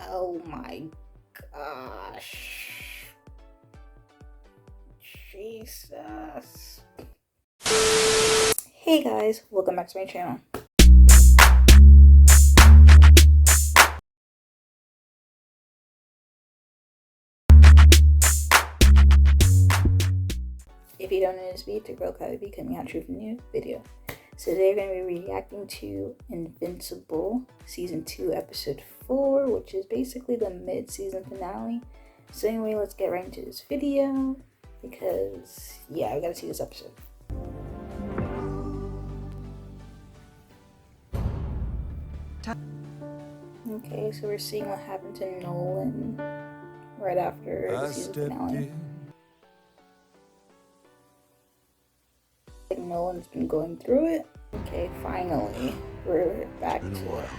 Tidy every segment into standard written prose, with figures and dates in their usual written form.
Oh my gosh. Jesus. Hey guys, welcome back to my channel. If you don't know this video, it's girl KylerB coming at you with a new video. So today we're going to be reacting to Invincible Season 2 Episode 4, which is basically the mid-season finale. So anyway, let's get right into this video, because, yeah, I gotta see this episode. Okay, so we're seeing what happened to Nolan right after the season finale. Like Nolan's been going through it. Okay, finally, we're back to it.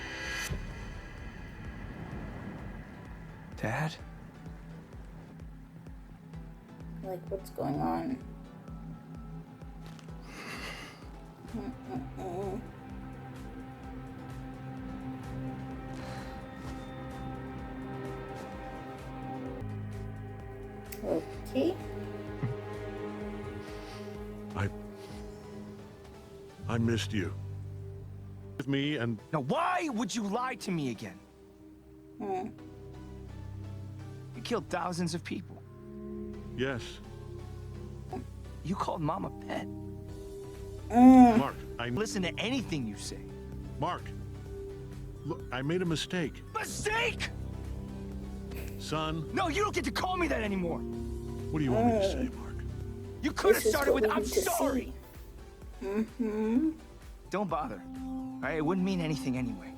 Dad? Like, what's going on? Okay. I missed you. With me and... Now why would you lie to me again? You killed thousands of people. Yes. You called Mom a pet. Mark, I... Listen to anything you say. Mark, look, I made a mistake. Mistake? Son. No, you don't get to call me that anymore. What do you want me to say, Mark? You could have started with, I'm sorry. Don't bother. All right, it wouldn't mean anything anyway.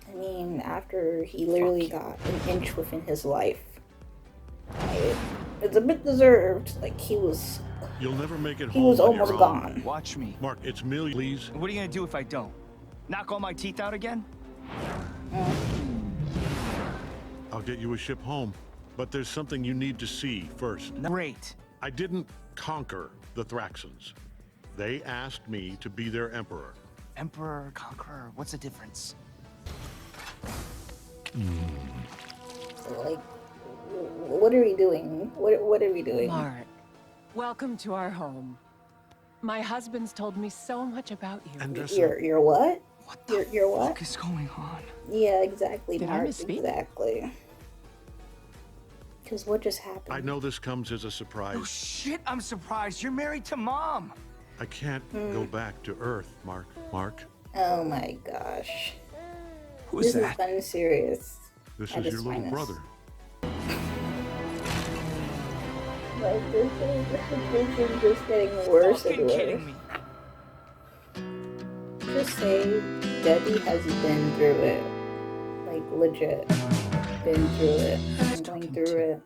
I mean, after he literally got an inch within his life, like, it's a bit deserved. Like, he was... You'll never make it home. He was on almost your gone. own. Watch me. Mark, it's millions. Please. What are you gonna do if I don't? Knock all my teeth out again? I'll get you a ship home. But there's something you need to see first. Great. I didn't conquer the Thraxans. They asked me to be their emperor. Emperor, conqueror, what's the difference? Like, what are we doing? What are we doing? Mark, welcome to our home. My husband's told me so much about you. You're what? What the You're what? fuck is going on? Yeah, exactly, Did I Mark. misspeak? Exactly. Because what just happened? I know this comes as a surprise. Oh shit, I'm surprised. You're married to Mom. I can't go back to Earth, Mark. Mark, Oh my gosh. Who's This that? is unserious. this At is your its little finest. brother. Like, this is just getting worse and Fucking kidding worse. me. Just say Debbie has been through it. Like, legit. Been through it. I'm going through it.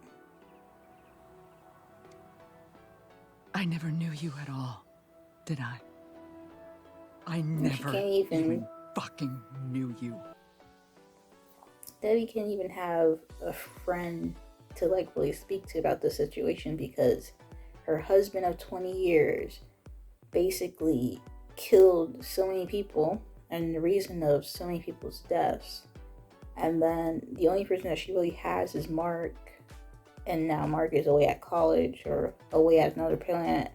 I never knew you at all, did I? I never can't even- fucking knew you. Debbie can't even have a friend to, like, really speak to about the situation because her husband of 20 years basically killed so many people and the reason of so many people's deaths. And then the only person that she really has is Mark. And now Mark is away at college or away at another planet.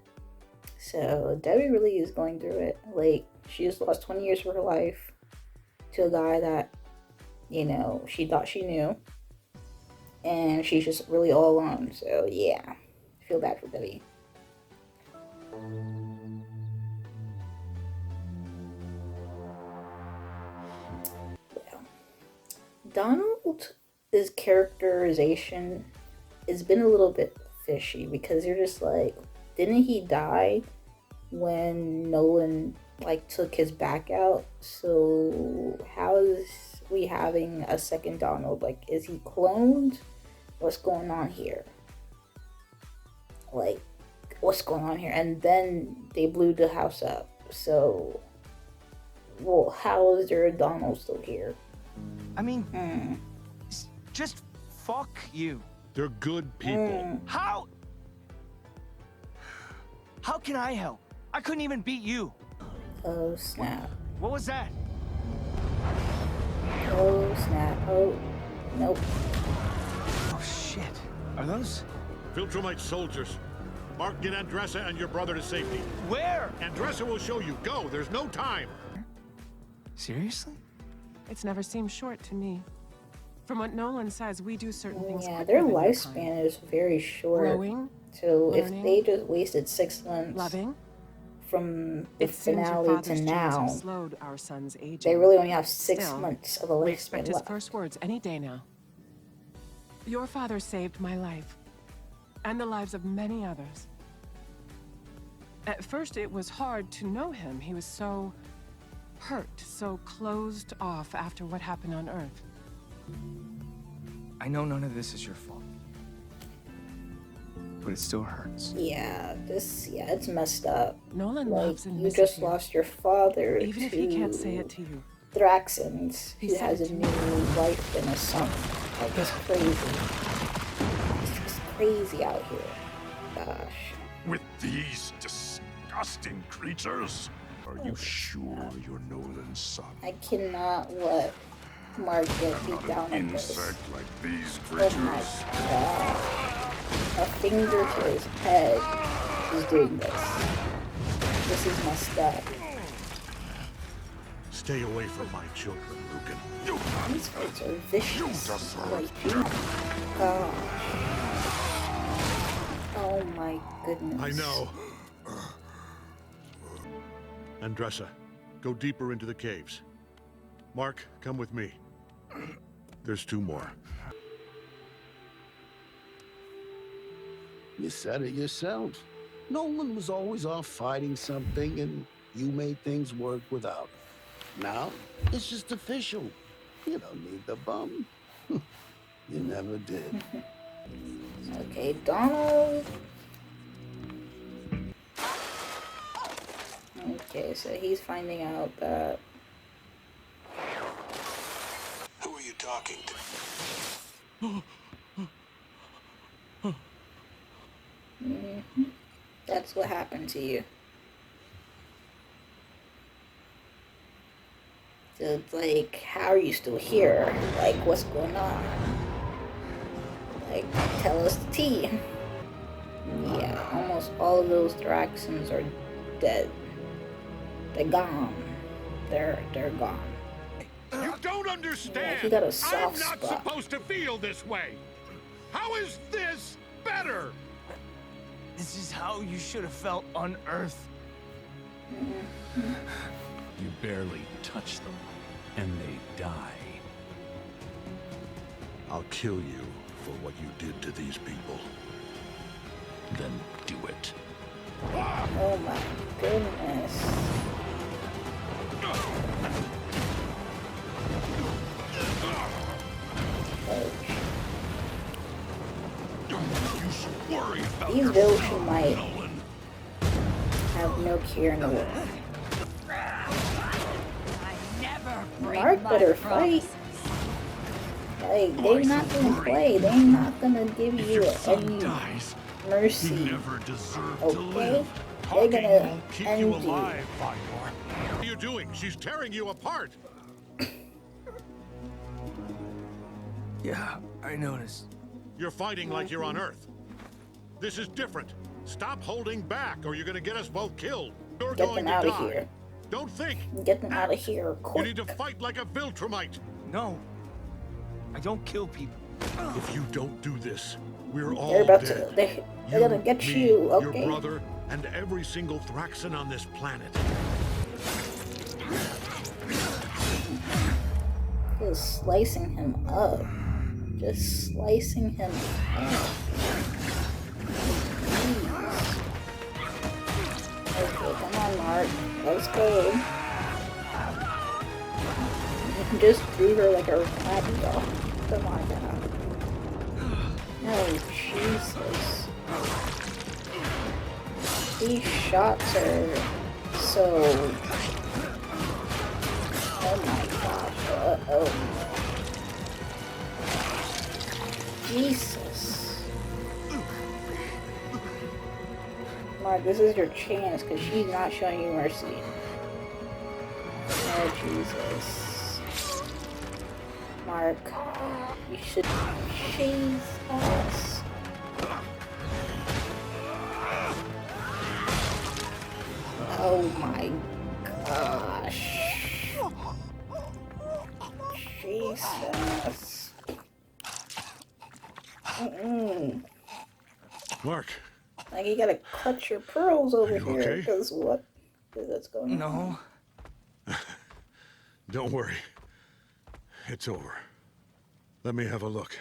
So Debbie really is going through it. Like, she just lost 20 years of her life to a guy that, you know, she thought she knew. And she's just really all alone. So yeah, I feel bad for Debbie. Donald's characterization has been a little bit fishy because you're just like, didn't he die when Nolan, like, took his back out? So how is we having a second Donald? Like, is he cloned? What's going on here? Like, what's going on here? And then they blew the house up. So, well, how is there a Donald still here? I mean, just fuck you. They're good people. How can I help? I couldn't even beat you. Oh snap. What was that? Oh snap. Oh Nope. Oh shit. Are those? Viltrumite soldiers. Mark, get Andressa and your brother to safety. Where? Andressa will show you. Go, there's no time. Seriously? It's never seemed short to me. From what Nolan says, we do certain things Yeah, quicker their than your kind. lifespan is very short. Growing, So learning, if they just wasted 6 months loving. from the It seems your finale to father's genes now, have slowed our son's aging. they really only have 6 Still, months of a We lifespan expect his left. first words any day now. Your father saved my life, and the lives of many others. At first, it was hard to know him. He was so hurt, so closed off after what happened on Earth. I know none of this is your fault. But it still hurts. Yeah, it's messed up. Nolan Like, loves and you misses just you, lost your father even to if he can't say it to you. Thraxons, He who said has it a to new me. wife and a son. Like, it's crazy. It's crazy out here. Gosh. With these disgusting creatures? Are you sure you're Nolan's son? I cannot let Mark get beat Not down an like this. insect like these Oh creatures. my god. A finger to his head is doing this. This is messed up. Stay away from my children, Lucan. These fights are vicious. deserve Like, gosh. Oh my goodness. I know. Andressa, go deeper into the caves. Mark, come with me. There's 2 more. You said it yourself. Nolan was always off fighting something, and you made things work without him. Now, it's just official. You don't need the bum. You never did. Okay, Donald. Okay, so he's finding out that. Who are you talking to? That's what happened to you. So it's like, how are you still here? Like, what's going on? Like, tell us the tea. Yeah, almost all of those Thraxons are dead. They're gone. They're gone. You don't understand! Yeah, he got a I'm soft not spot. supposed to feel this way! How is this better? This is how you should have felt on Earth. You barely touch them, and they die. I'll kill you for what you did to these people. Then do it. Oh my goodness. You should worry about These your Viltrumite Nolan. have no care in the world. Mark better fight. Like, they're not gonna play. They're not gonna give If you your son any dies, you mercy. never deserve to Okay? live. They're Talking gonna won't keep end you you. alive, Findor. What are you doing? She's tearing you apart. Yeah, I noticed. You're fighting like you're on Earth. This is different. Stop holding back, or you're gonna get us both killed. You're Get going them to out die. of here. Don't think. Get them out of here You quick. need to fight like a Viltrumite. No. I don't kill people. If you don't do this, we're all They're about dead. to. They're gonna get me, you. Okay. Your brother, and every single Thraxon on this planet. Just slicing him up. Just slicing him up. Jeez. Okay, come on, Mark. Let's go. You just threw her like a ragdoll. doll. Come on now. Oh, Jesus. These shots are so... Oh my gosh. Uh-oh. Jesus. Mark, this is your chance because she's not showing you mercy. Oh, Jesus. Mark, you should chase us. Oh my gosh. Jesus. Mark, Like, you gotta clutch your pearls over you here, okay? because what is going on? No. Don't worry. It's over. Let me have a look.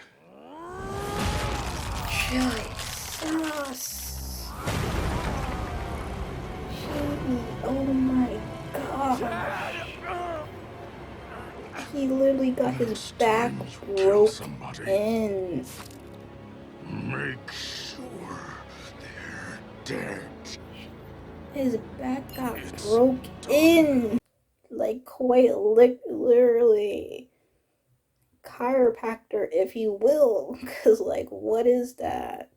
Jesus. Jamie, oh my god. He literally got his back broke in. Make sure they're dead. His back got broke in. Like, quite literally. Chiropractor, if you will. Because, like, what is that?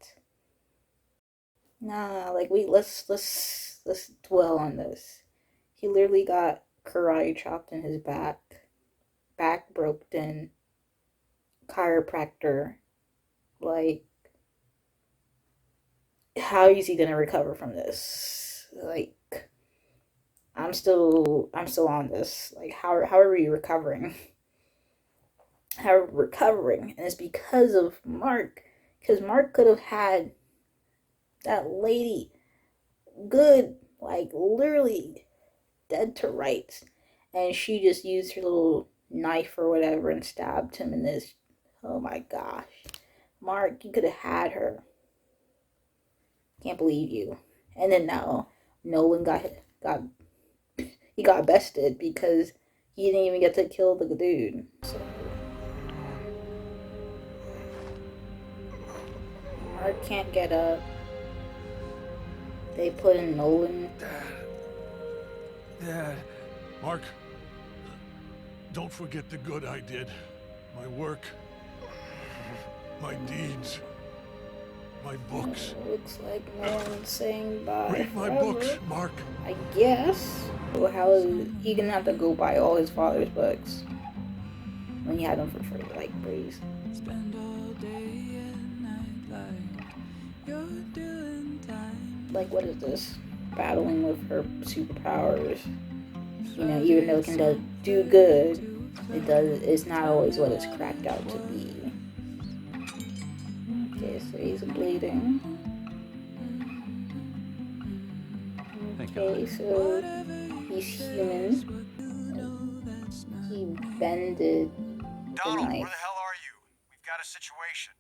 Nah, like, let's dwell on this. He literally got karate chopped in his back broke in, chiropractor. Like, how is he gonna recover from this? Like, I'm still on this. Like, how are we recovering? How are we recovering? And it's because of Mark. Because Mark could have had that lady good, like, literally dead to rights. And she just used her little knife or whatever and stabbed him in this. Oh my gosh. Mark, you could have had her. Can't believe you. And then now Nolan got bested because he didn't even get to kill the dude. So Mark can't get up. They put in Nolan. Dad. Mark, don't forget the good I did. My work, my deeds, my books. Looks like Nolan's saying bye. Read my forever. books, Mark. I guess. Well, how is he gonna have to go buy all his father's books when he had them for free? Like, please. Spend all day and night like you're doing time. Like, what is this? Battling with her superpowers. You know, even though it can do good, it's not always what it's cracked out to be. Okay, so he's bleeding. Okay, so he's human. He bended the Donald, knife. where the hell are you? We've got a situation.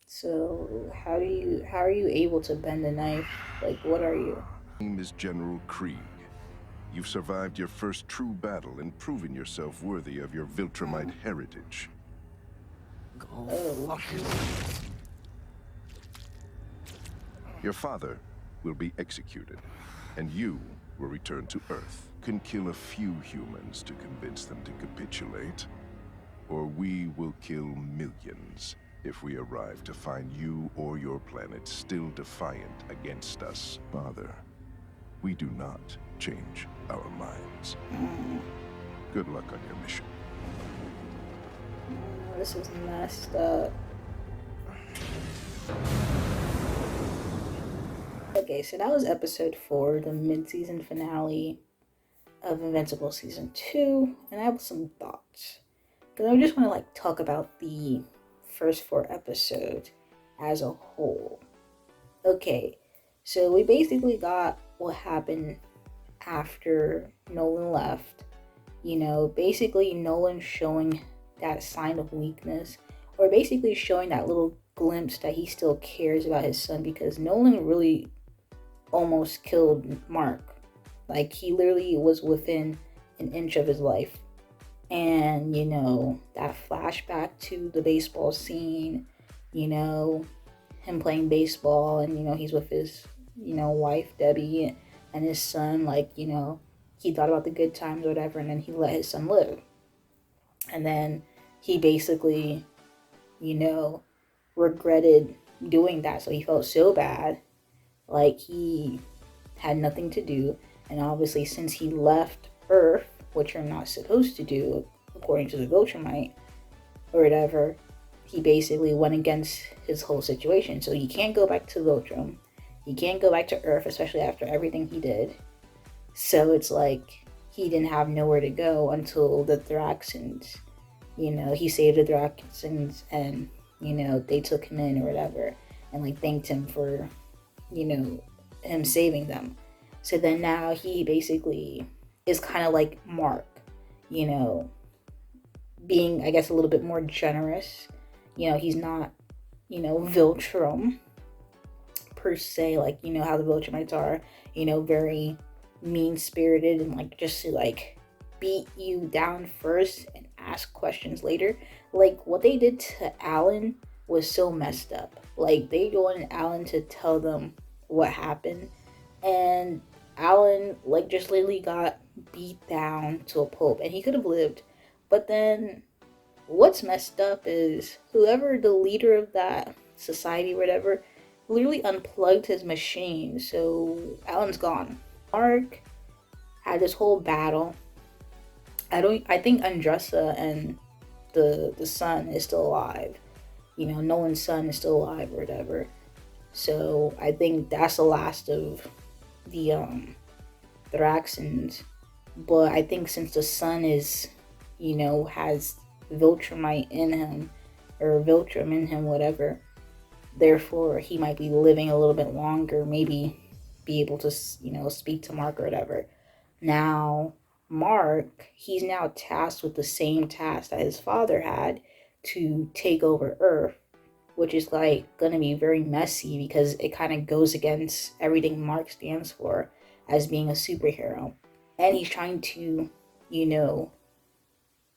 So how are you able to bend the knife? Like, what are you? My name is General Krieg. You've survived your first true battle and proven yourself worthy of your Viltrumite heritage. Oh. Your father will be executed, and you will return to Earth. Can kill a few humans to convince them to capitulate, or we will kill millions if we arrive to find you or your planet still defiant against us. Father, we do not change our minds. Good luck on your mission. This is messed up. Okay, so that was episode 4, the mid-season finale of Invincible Season 2, and I have some thoughts. Because I just want to, like, talk about the first 4 episodes as a whole. Okay, so we basically got what happened after Nolan left. You know, basically Nolan showing that sign of weakness, or basically showing that little glimpse that he still cares about his son, because Nolan really almost killed Mark. Like, he literally was within an inch of his life. And, you know, that flashback to the baseball scene, you know, him playing baseball, and, you know, he's with his, you know, wife, Debbie, and his son, like, you know, he thought about the good times or whatever, and then he let his son live. And then he basically, you know, regretted doing that. So he felt so bad, like he had nothing to do. And obviously, since he left Earth, which you're not supposed to do according to the Viltrumite or whatever, he basically went against his whole situation. So he can't go back to Viltrum. He can't go back to Earth, especially after everything he did. So it's like he didn't have nowhere to go until the Thraxans, you know, he saved the Thraxans and, you know, they took him in or whatever and like thanked him for, you know, him saving them. So then now he basically is kind of like Mark, you know, being, I guess, a little bit more generous. You know, he's not, you know, Viltrum per se, like, you know, how the Viltrumites are, you know, very mean-spirited and like just to like beat you down first and ask questions later. Like what they did to Alan was so messed up. Like they wanted Alan to tell them what happened, and Alan like just literally got beat down to a pulp, and he could have lived. But then what's messed up is whoever the leader of that society or whatever literally unplugged his machine, so Alan's gone. Mark had this whole battle. I think Andressa and the son is still alive. You know, Nolan's son is still alive or whatever. So I think that's the last of the Thraxans. But I think since the son is, you know, has Viltrumite in him, or Viltrum in him, whatever, therefore he might be living a little bit longer, maybe be able to, you know, speak to Mark or whatever. Now Mark, he's now tasked with the same task that his father had, to take over Earth, which is like gonna be very messy because it kind of goes against everything Mark stands for as being a superhero. And he's trying to, you know,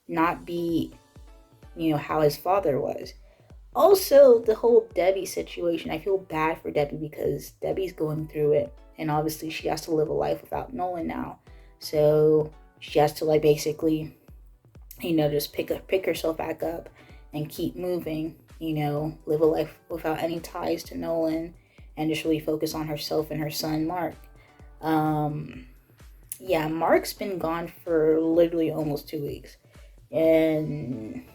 not be, you know, how his father was. Also, the whole Debbie situation, I feel bad for Debbie because Debbie's going through it, and obviously she has to live a life without Nolan now. So she has to like basically, you know, just pick herself back up and keep moving, you know, live a life without any ties to Nolan and just really focus on herself and her son, Mark. Yeah, Mark's been gone for literally almost 2 weeks. And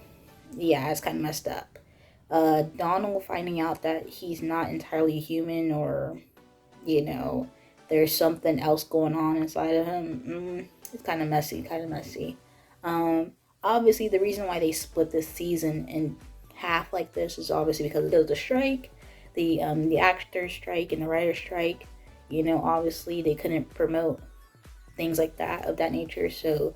yeah, it's kind of messed up. Donald finding out that he's not entirely human, or, you know, there's something else going on inside of him. It's kind of messy. Obviously, the reason why they split this season in half like this is obviously because of the strike, the actor strike and the writer strike. You know, obviously they couldn't promote things like that of that nature, so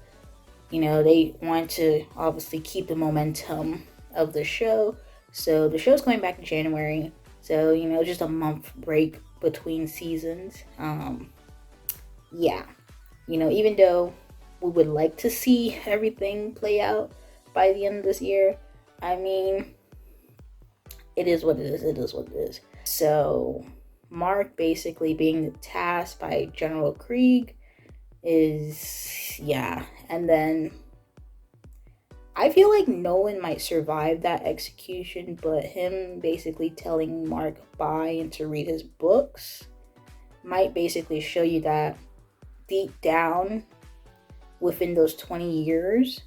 you know they want to obviously keep the momentum of the show. So the show's coming back in January, so you know, just a month break between seasons. Yeah, you know, even though we would like to see everything play out by the end of this year, I mean, it is what it is. So Mark basically being tasked by General Krieg is, yeah. And then I feel like Nolan might survive that execution, but him basically telling Mark bye and to read his books might basically show you that deep down within those 20 years,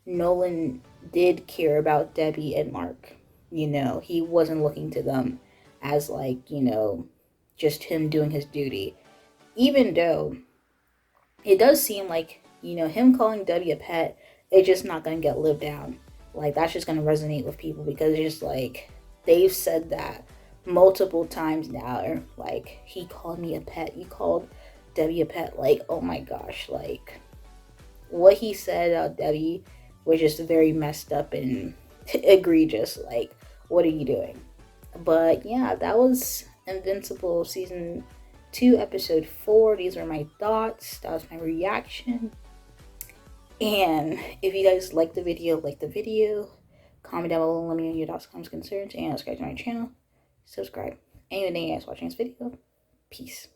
Nolan did care about Debbie and Mark. You know, he wasn't looking to them as like, you know, just him doing his duty. Even though it does seem like, you know, him calling Debbie a pet, it's just not going to get lived down. Like, that's just going to resonate with people because it's just like, they've said that multiple times now. Or like, he called me a pet. You called Debbie a pet. Like, oh my gosh. Like, what he said about Debbie was just very messed up and egregious. Like, what are you doing? But yeah, that was Invincible Season 2, Episode 4. These are my thoughts. That was my reaction. And if you guys like the video, comment down below and let me know your thoughts, comments, concerns, and subscribe to my channel. Subscribe. Anything you guys watching this video. Peace.